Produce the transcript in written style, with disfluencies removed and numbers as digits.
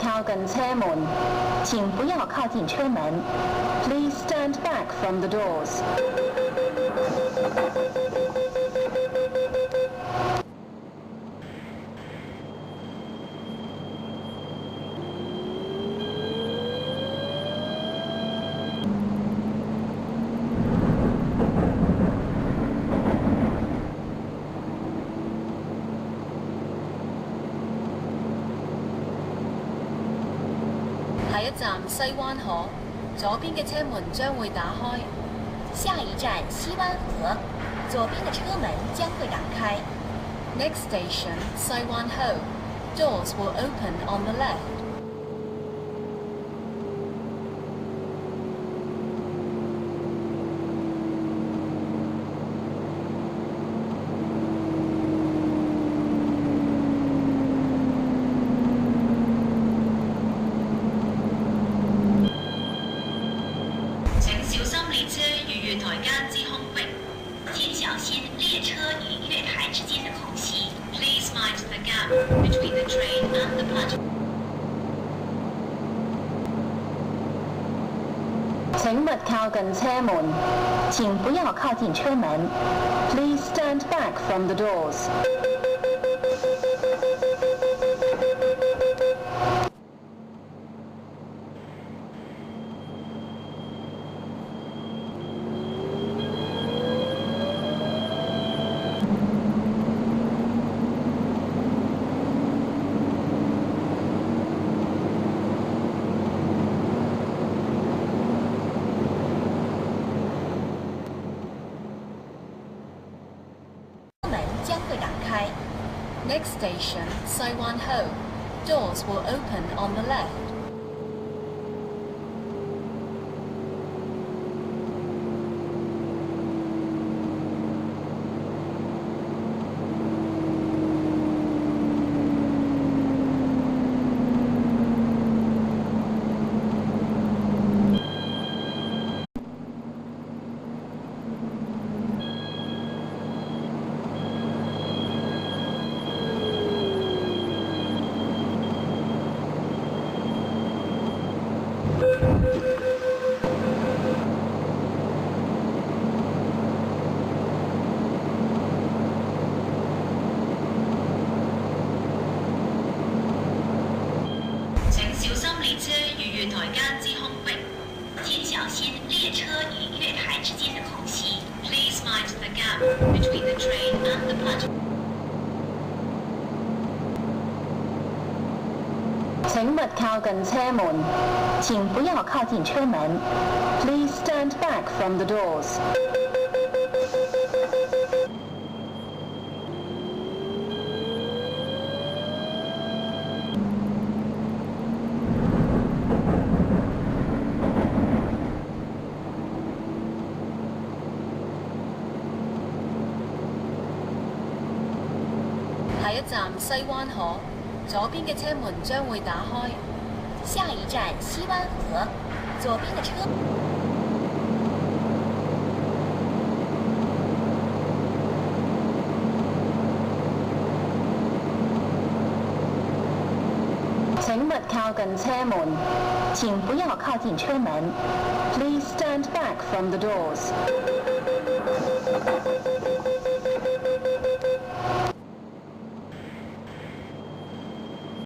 靠近车门，请不要靠近车门。Please stand back from the doors. 下一站西灣河，左邊嘅車門將會打開。下一站西灣河，左邊的車門將會打開。Next station, Sai Wan Ho. Doors will open on the left. 請小心列車與月台間之空隙，請小心列車與月台之間的空隙。Please mind the gap between the train and the platform. 请勿靠近车门，请不要靠近车门。Please stand back from the doors. 將會打開。 Next station, Sai Wan Ho. Doors will open on the left. 請小心列車與月台間之空隙，請小心列車與月台之間的空隙。Please mind the gap between the train and the platform. 请勿靠近车门，请不要靠近车门。Please stand back from the doors. 下一站西灣河，左邊嘅車門將會打開。下一站西灣河，左邊的車。请勿靠近车门，请不要靠近车门。Please stand back from the doors.